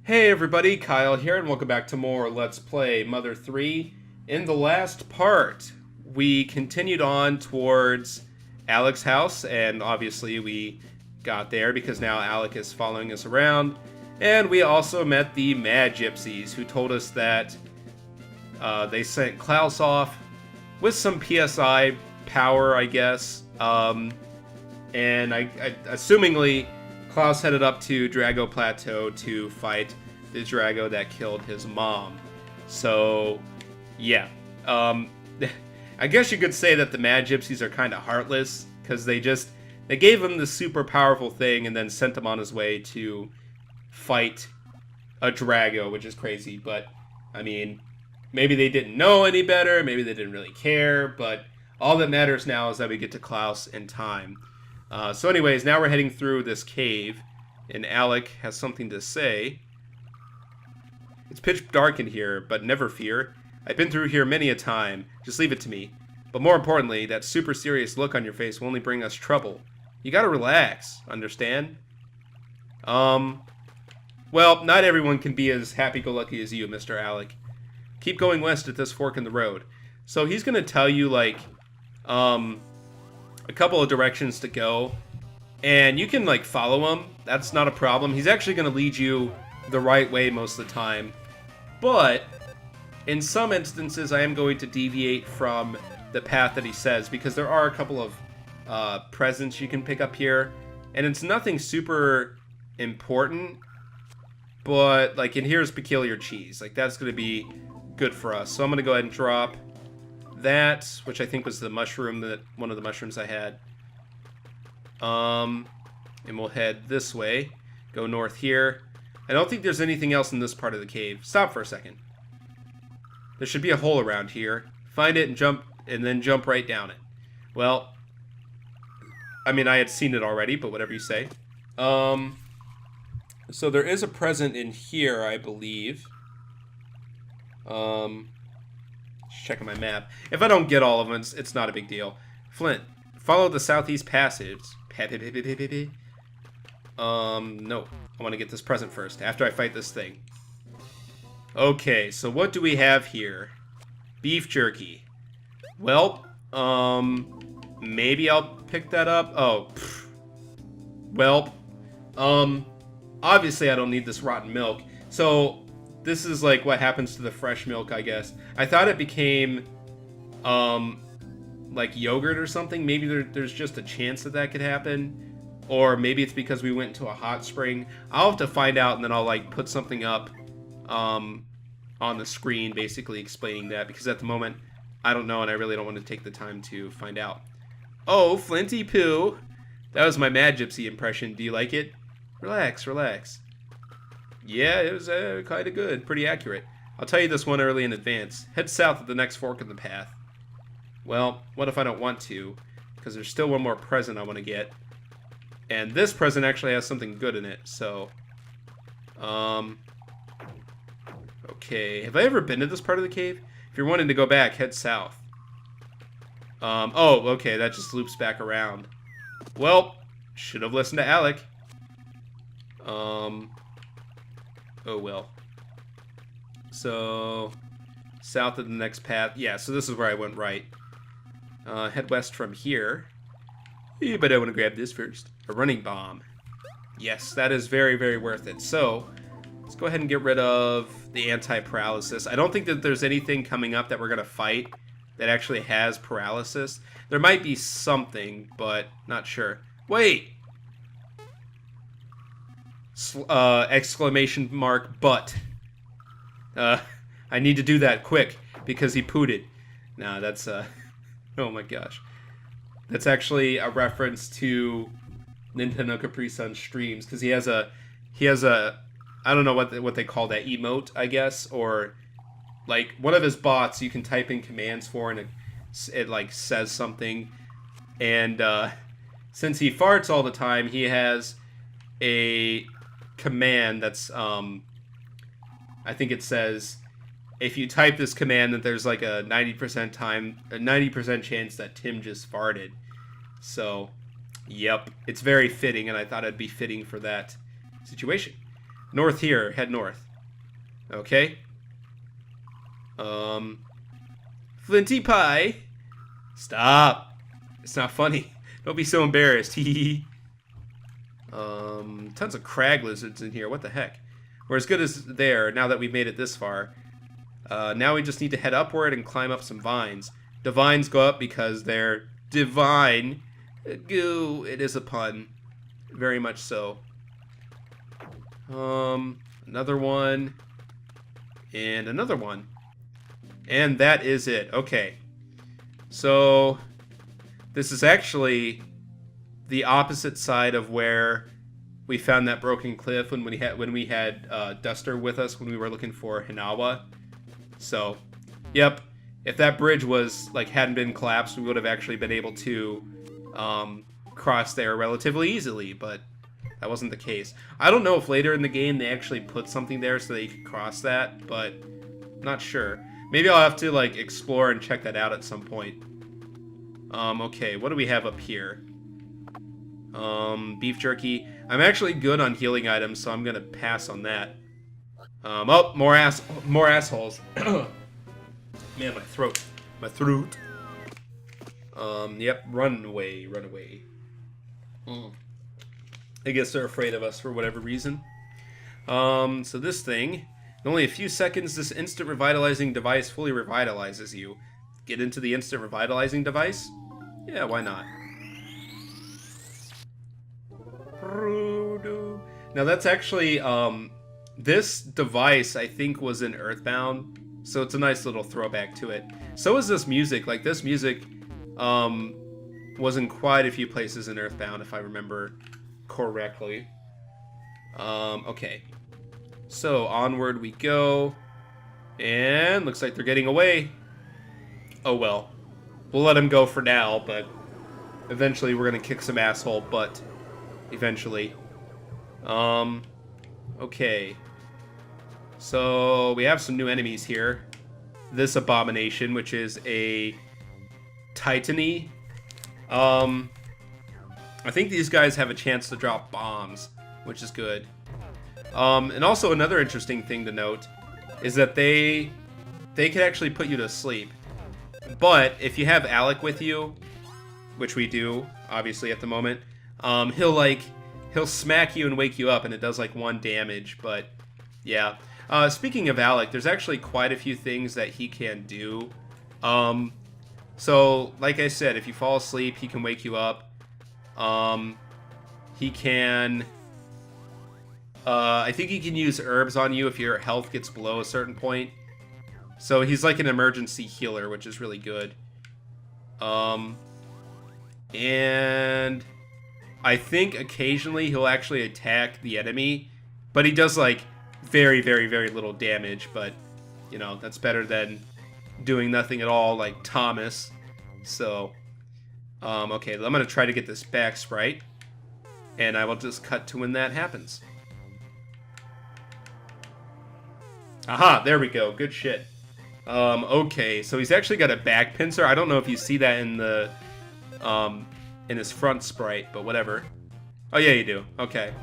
Hey everybody, Kyle here, and welcome back to more Let's Play Mother 3. In the last part, we continued on towards Alec's house, and obviously we got there because now Alec is following us around. And we also met the Mad Gypsies, who told us that they sent Klaus off with some PSI power, I guess. And assumingly, Klaus headed up to Drago Plateau to fight the Drago that killed his mom. So, yeah. I guess you could say that the Mad Gypsies are kind of heartless, because they gave him the super powerful thing and then sent him on his way to fight a Drago, which is crazy. But, I mean, maybe they didn't know any better, maybe they didn't really care, but all that matters now is that we get to Klaus in time. So anyways, now we're heading through this cave, and Alec has something to say. It's pitch dark in here, but never fear. I've been through here many a time. Just leave it to me. But more importantly, that super serious look on your face will only bring us trouble. You gotta relax, understand? Well, not everyone can be as happy-go-lucky as you, Mr. Alec. Keep going west at this fork in the road. So he's gonna tell you, like, a couple of directions to go, and you can like follow him. That's not a problem. He's actually going to lead you the right way most of the time, but in some instances I am going to deviate from the path that he says, because there are a couple of presents you can pick up here, and it's nothing super important, but like, and here's peculiar cheese, like that's going to be good for us. So I'm going to go ahead and drop that, which I think was the mushroom, that one of the mushrooms I had. And we'll head this way, go north here. I don't think there's anything else in this part of the cave. Stop for a second. There should be a hole around here. Find it and jump, and then jump right down it. Well, I mean, I had seen it already, but whatever you say. So there is a present in here, I believe. Checking my map. If I don't get all of them, it's not a big deal. Flint, follow the southeast passage. No. I want to get this present first, after I fight this thing. Okay, so what do we have here? Beef jerky. Well, maybe I'll pick that up. Oh, pfft. Well, obviously I don't need this rotten milk. So this is like what happens to the fresh milk, I guess. I thought it became, like yogurt or something. Maybe there's just a chance that that could happen. Or maybe it's because we went into a hot spring. I'll have to find out, and then I'll like put something up, on the screen basically explaining that. Because at the moment, I don't know, and I really don't want to take the time to find out. Oh, Flinty Poo. That was my Mad Gypsy impression. Do you like it? Relax, relax. Yeah, it was kind of good. Pretty accurate. I'll tell you this one early in advance. Head south at the next fork in the path. Well, what if I don't want to? Because there's still one more present I want to get. And this present actually has something good in it, so... Okay, have I ever been to this part of the cave? If you're wanting to go back, head south. Oh, okay, that just loops back around. Well, should have listened to Alec. Oh well. So, south of the next path. Yeah, so this is where I went right. Head west from here. Yeah, but I want to grab this first. A running bomb. Yes, that is very, very worth it. So, let's go ahead and get rid of the anti-paralysis. I don't think that there's anything coming up that we're going to fight that actually has paralysis. There might be something, but not sure. Wait! Exclamation mark, but. I need to do that quick, because he pooted. Nah, that's, oh my gosh. That's actually a reference to Nintendo Capri Sun streams, because he has a, I don't know what they call that, emote, I guess, or, like, one of his bots you can type in commands for, and it like, says something, and, since he farts all the time, he has a command that's, I think it says, if you type this command, that there's like a 90% chance that Tim just farted. So, yep, it's very fitting, and I thought it'd be fitting for that situation. North here. Head north. Okay. Flinty pie. Stop. It's not funny. Don't be so embarrassed. Hee. Tons of crag lizards in here. What the heck? We're as good as there now that we've made it this far. Now we just need to head upward and climb up some vines. The vines go up because they're divine. Goo. It is a pun. Very much so. Another one. And another one. And that is it. Okay. So this is actually the opposite side of where we found that broken cliff when we had Duster with us when we were looking for Hinawa. So, yep. If that bridge was hadn't been collapsed, we would have actually been able to cross there relatively easily, but that wasn't the case. I don't know if later in the game they actually put something there so that you could cross that, but not sure. Maybe I'll have to explore and check that out at some point. Okay, what do we have up here? Beef jerky. I'm actually good on healing items, so I'm gonna pass on that. Oh, more assholes. Man, my throat. Yep, run away. I guess they're afraid of us for whatever reason. So this thing, in only a few seconds, this instant revitalizing device fully revitalizes you. Get into the instant revitalizing device? Yeah, why not? Now that's actually, this device I think was in Earthbound, so it's a nice little throwback to it. So is this music. This music, was in quite a few places in Earthbound, if I remember correctly. Okay. So, onward we go. And looks like they're getting away. Oh well. We'll let them go for now, but eventually we're gonna kick some asshole butt. Eventually. Okay. So, we have some new enemies here. This abomination, which is a Titany. I think these guys have a chance to drop bombs, which is good. And also another interesting thing to note is that they can actually put you to sleep. But if you have Alec with you, which we do, obviously at the moment, he'll smack you and wake you up, and it does 1 damage, but yeah. Speaking of Alec, there's actually quite a few things that he can do. So, like I said, if you fall asleep, he can wake you up. He can... I think he can use herbs on you if your health gets below a certain point. So he's like an emergency healer, which is really good. And I think occasionally he'll actually attack the enemy, but he does very, very, very little damage. But, that's better than doing nothing at all like Thomas. So, okay, I'm going to try to get this back sprite, and I will just cut to when that happens. Aha, there we go. Good shit. Okay, so he's actually got a back pincer. I don't know if you see that in the, in his front sprite, but whatever. Oh, yeah, you do. Okay.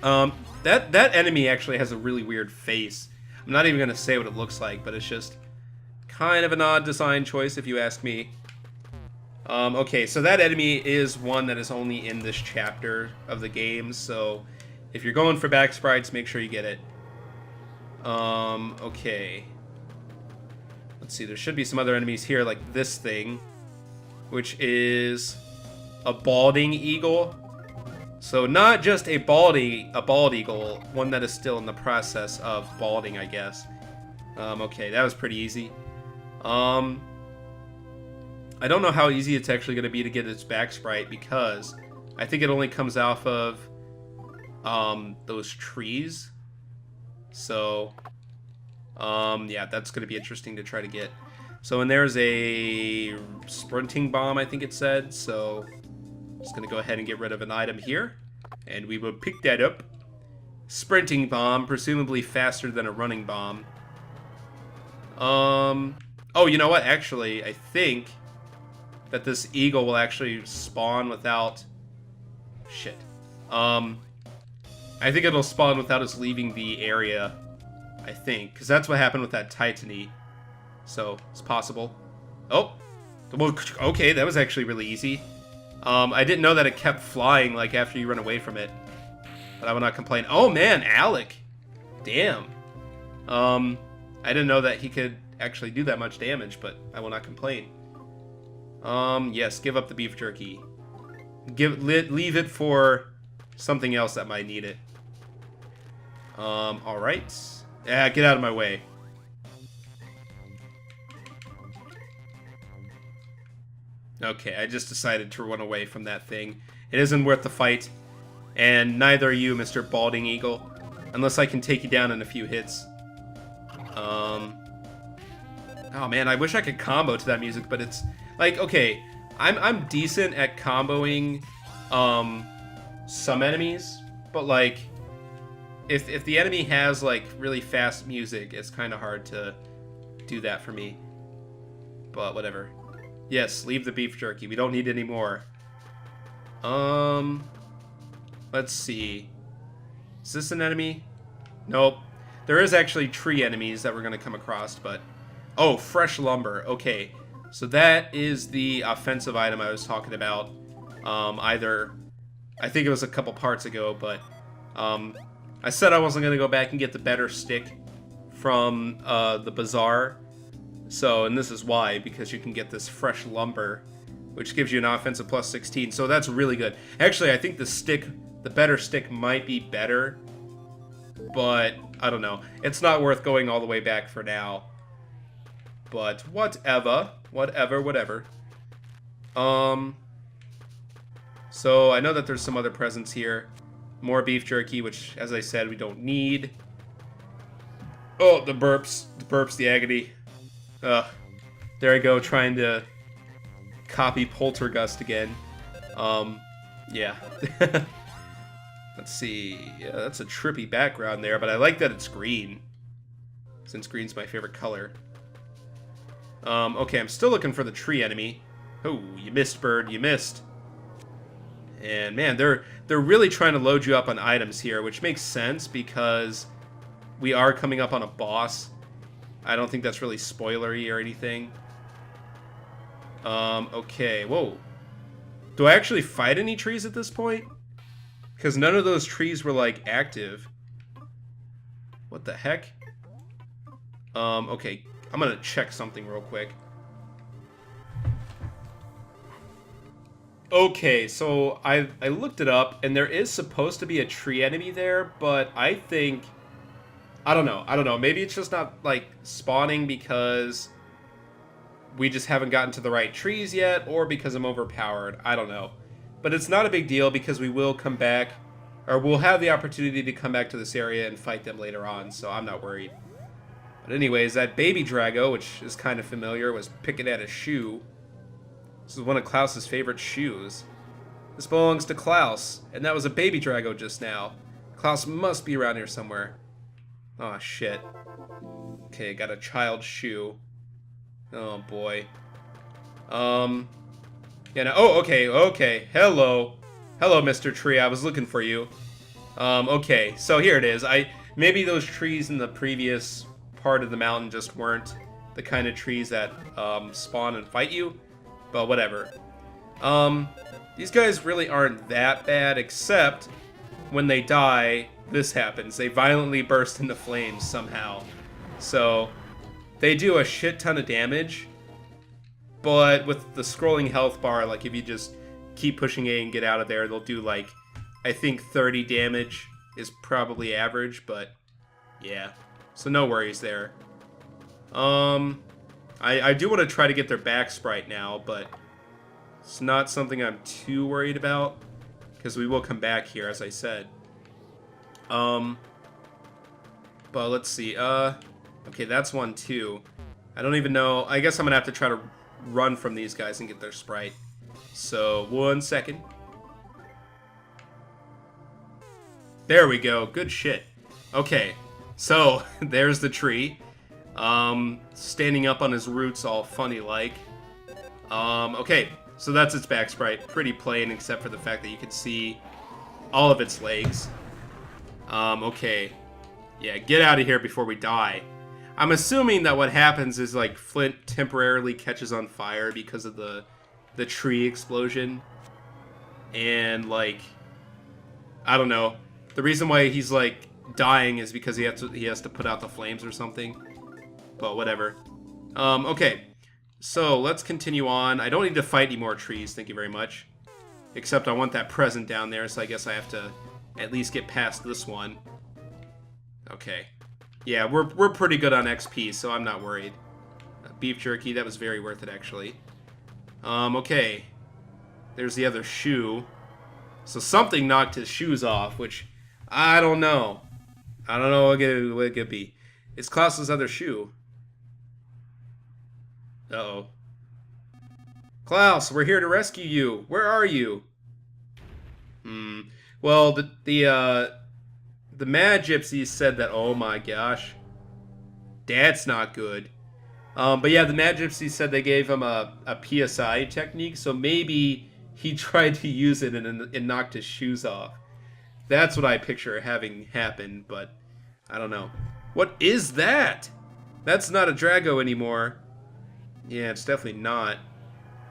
That enemy actually has a really weird face. I'm not even going to say what it looks like, but it's just kind of an odd design choice, if you ask me. Okay, so that enemy is one that is only in this chapter of the game, so if you're going for back sprites, make sure you get it. Okay. Let's see, there should be some other enemies here, like this thing, which is a balding eagle. So not just a bald eagle, one that is still in the process of balding, I guess. Okay, that was pretty easy. I don't know how easy it's actually going to be to get its back sprite, because I think it only comes off of those trees. So, yeah, that's going to be interesting to try to get. So, and there's a sprinting bomb, I think it said. So, just going to go ahead and get rid of an item here. And we will pick that up. Sprinting bomb, presumably faster than a running bomb. Oh, you know what? Actually, I think that this eagle will actually spawn without... Shit. I think it'll spawn without us leaving the area. I think. Because that's what happened with that Titany. So, it's possible. Oh! Well, okay, that was actually really easy. I didn't know that it kept flying, like, after you run away from it. But I will not complain. Oh, man, Alec! Damn. I didn't know that he could actually do that much damage, but I will not complain. Yes, give up the beef jerky. Leave it for something else that might need it. Alright. Yeah, get out of my way. Okay, I just decided to run away from that thing. It isn't worth the fight. And neither are you, Mr. Balding Eagle. Unless I can take you down in a few hits. Oh man, I wish I could combo to that music, but it's... Like, okay, I'm decent at comboing some enemies, but like, if the enemy has like really fast music, it's kind of hard to do that for me. But whatever. Yes, leave the beef jerky. We don't need any more. Let's see. Is this an enemy? Nope. There is actually tree enemies that we're going to come across, but... Oh, fresh lumber. Okay. So that is the offensive item I was talking about. I think it was a couple parts ago, but... I said I wasn't going to go back and get the better stick from the bazaar. So, and this is why, because you can get this fresh lumber, which gives you an offensive plus 16. So that's really good. Actually, I think the better stick might be better, but I don't know. It's not worth going all the way back for now. But whatever. So I know that there's some other presents here. More beef jerky, which, as I said, we don't need. Oh, the burps. The burps, the agony. There I go, trying to copy Poltergust again. Yeah. Let's see. Yeah, that's a trippy background there, but I like that it's green, since green's my favorite color. Okay, I'm still looking for the tree enemy. Oh, you missed, bird. You missed. And man, they're really trying to load you up on items here, which makes sense because we are coming up on a boss. I don't think that's really spoilery or anything. Okay, whoa. Do I actually fight any trees at this point? Because none of those trees were, like, active. What the heck? Okay, I'm gonna check something real quick. Okay, so I looked it up, and there is supposed to be a tree enemy there, but I think... I don't know. Maybe it's just not, like, spawning because we just haven't gotten to the right trees yet, or because I'm overpowered. I don't know. But it's not a big deal because we will come back, or we'll have the opportunity to come back to this area and fight them later on, so I'm not worried. But anyways, that baby Drago, which is kind of familiar, was picking at a shoe. This is one of Klaus's favorite shoes. This belongs to Klaus, and that was a baby Drago just now. Klaus must be around here somewhere. Oh shit. Okay, got a child's shoe. Oh boy. Yeah, no, oh, okay. Hello, Mr. Tree. I was looking for you. Okay, so here it is. Maybe those trees in the previous part of the mountain just weren't the kind of trees that spawn and fight you, but whatever. These guys really aren't that bad, except when they die, this happens. They violently burst into flames somehow. So they do a shit ton of damage, but with the scrolling health bar, like if you just keep pushing A and get out of there, they'll do like, I think 30 damage is probably average, but yeah. So no worries there. I do want to try to get their back sprite now, but it's not something I'm too worried about, because we will come back here, as I said. But let's see, okay, that's one too. I don't even know, I guess I'm gonna have to try to run from these guys and get their sprite. So, 1 second. There we go, good shit. Okay, so, there's the tree. Standing up on his roots all funny-like. Okay, so that's its back sprite. Pretty plain, except for the fact that you can see all of its legs. Okay. Yeah, get out of here before we die. I'm assuming that what happens is, like, Flint temporarily catches on fire because of the tree explosion. And, like, I don't know. The reason why he's, like, dying is because he has to put out the flames or something. But whatever. Okay. So, let's continue on. I don't need to fight any more trees, thank you very much. Except I want that present down there, so I guess I have to at least get past this one. Okay. Yeah, we're pretty good on XP, so I'm not worried. Beef jerky, that was very worth it, actually. Okay. There's the other shoe. So something knocked his shoes off, which I don't know. I don't know what it could be. It's Klaus's other shoe. Uh-oh. Klaus, we're here to rescue you. Where are you? Well, the Mad Gypsies said that, oh my gosh. That's not good. But yeah, the Mad Gypsies said they gave him a PSI technique, so maybe he tried to use it and knocked his shoes off. That's what I picture having happen, but I don't know. What is that? That's not a Drago anymore. Yeah, it's definitely not.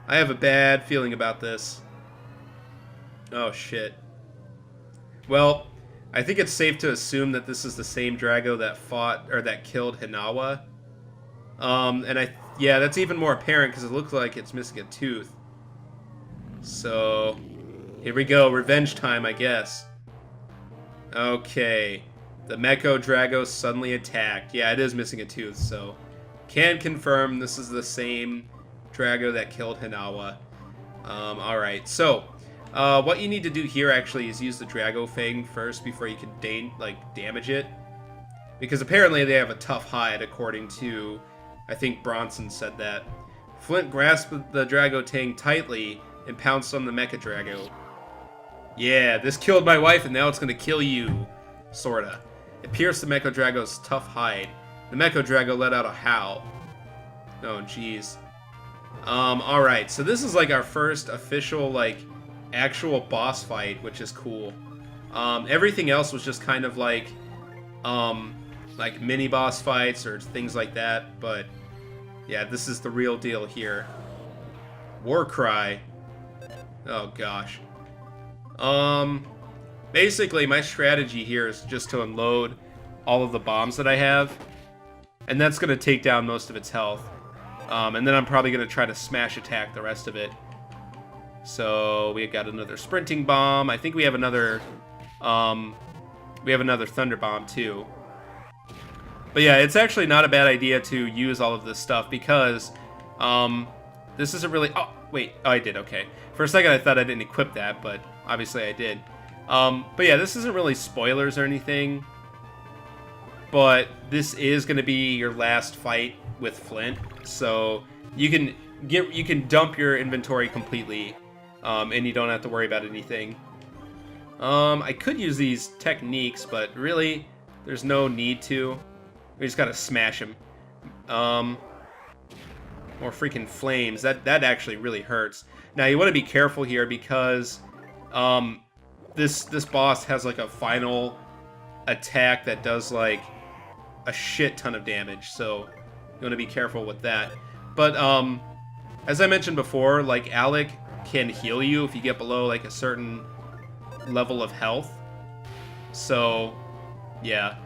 I have a bad feeling about this. Oh, shit. Well, I think it's safe to assume that this is the same Drago that fought, or that killed Hinawa. Yeah, that's even more apparent because it looks like it's missing a tooth. So, here we go. Revenge time, I guess. Okay. The mecha-drago suddenly attacked. Yeah, it is missing a tooth, so can confirm this is the same Drago that killed Hinawa. Alright, so what you need to do here actually is use the Drago Fang first before you can damage it. Because apparently they have a tough hide, according to, I think Bronson said that. Flint grasped the Drago Tang tightly and pounced on the mecha-drago. Yeah, this killed my wife and now it's gonna kill you. Sorta. It pierced the mecha-drago's tough hide. The mecha-drago let out a howl. Oh, jeez. Alright, so this is like our first official, like, actual boss fight, which is cool. Everything else was just kind of like mini boss fights or things like that, but yeah, this is the real deal here. War Cry. Oh gosh. Basically my strategy here is just to unload all of the bombs that I have, and that's going to take down most of its health. And then I'm probably going to try to smash attack the rest of it. So we got another sprinting bomb. I think we have another thunder bomb too. But yeah, it's actually not a bad idea to use all of this stuff because this isn't really... Oh, wait. Oh, I did. Okay. For a second I thought I didn't equip that, but obviously I did. But yeah, this isn't really spoilers or anything. But this is going to be your last fight with Flint, so you can dump your inventory completely, and you don't have to worry about anything. I could use these techniques, but really, there's no need to. We just gotta smash him. More freaking flames. That actually really hurts. Now you want to be careful here because this boss has like a final attack that does like a shit ton of damage, so you want to be careful with that. But as I mentioned before, like Alec can heal you if you get below like a certain level of health. So yeah,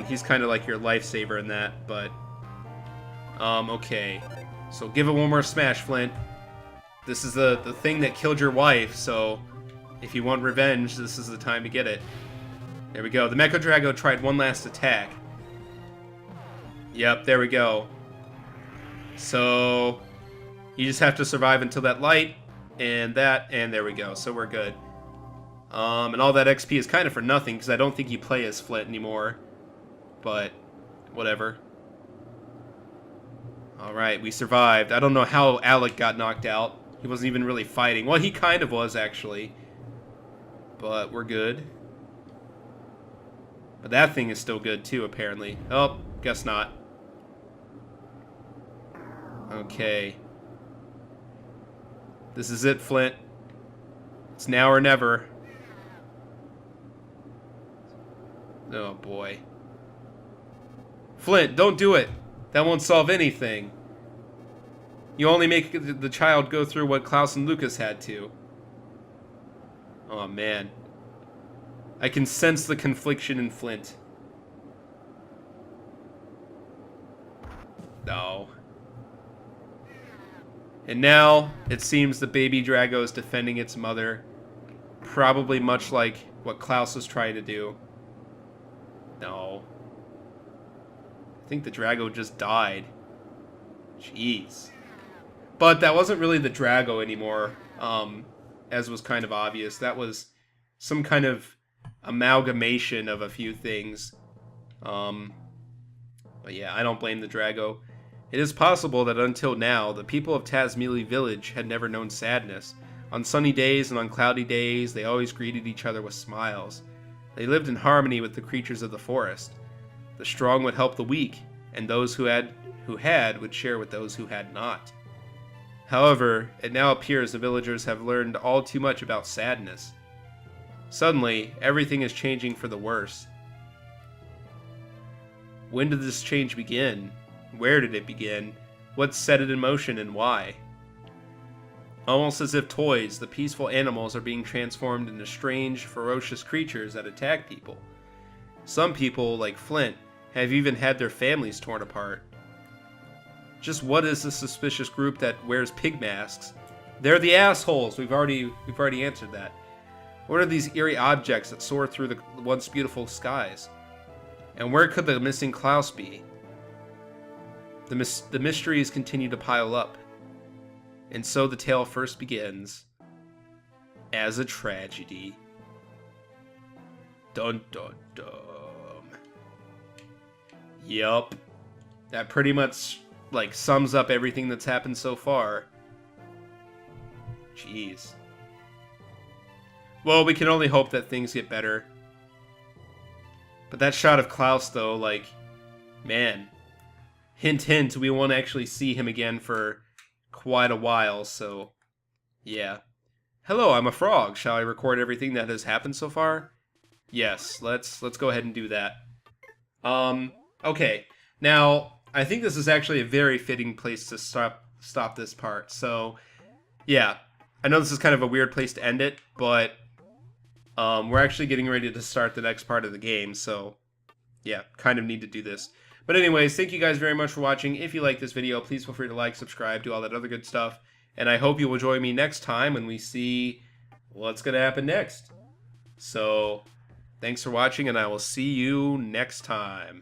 he's kind of like your lifesaver in that. But okay, so give it one more smash, Flint. This is the thing that killed your wife, so if you want revenge, this is the time to get it. There we go. The mecha-drago tried one last attack. Yep, there we go. So you just have to survive until that light, and there we go. So we're good. And all that XP is kind of for nothing because I don't think you play as Flint anymore. But whatever. All right, we survived. I don't know how Alec got knocked out. He wasn't even really fighting. Well, he kind of was actually. But we're good. But that thing is still good too, apparently. Oh, guess not. Okay. This is it, Flint. It's now or never. Oh, boy. Flint, don't do it. That won't solve anything. You only make the child go through what Klaus and Lucas had to. Oh, man. I can sense the confliction in Flint. No. And now, it seems the baby Drago is defending its mother. Probably much like what Klaus was trying to do. No. I think the Drago just died. Jeez. But that wasn't really the Drago anymore, as was kind of obvious. That was some kind of amalgamation of a few things. But yeah, I don't blame the Drago. It is possible that until now, the people of Tazmilly Village had never known sadness. On sunny days and on cloudy days, they always greeted each other with smiles. They lived in harmony with the creatures of the forest. The strong would help the weak, and those who had would share with those who had not. However, it now appears the villagers have learned all too much about sadness. Suddenly, everything is changing for the worse. When did this change begin? Where did it begin? What set it in motion and why? Almost as if toys, the peaceful animals are being transformed into strange, ferocious creatures that attack people. Some people, like Flint, have even had their families torn apart. Just what is this suspicious group that wears pig masks? They're the assholes. We've already answered that. What are these eerie objects that soar through the once beautiful skies? And where could the missing Klaus be? The mysteries continue to pile up. And so the tale first begins as a tragedy. Dun dun dun. Yup. That pretty much sums up everything that's happened so far. Jeez. Well, we can only hope that things get better. But that shot of Klaus, though, man. Hint, hint, we won't actually see him again for quite a while, so yeah. Hello, I'm a frog. Shall I record everything that has happened so far? Yes, let's go ahead and do that. Okay. Now, I think this is actually a very fitting place to stop this part. So, yeah. I know this is kind of a weird place to end it, but we're actually getting ready to start the next part of the game, so yeah, kind of need to do this. But anyways, thank you guys very much for watching. If you like this video, please feel free to like, subscribe, do all that other good stuff. And I hope you will join me next time when we see what's going to happen next. So, thanks for watching, and I will see you next time.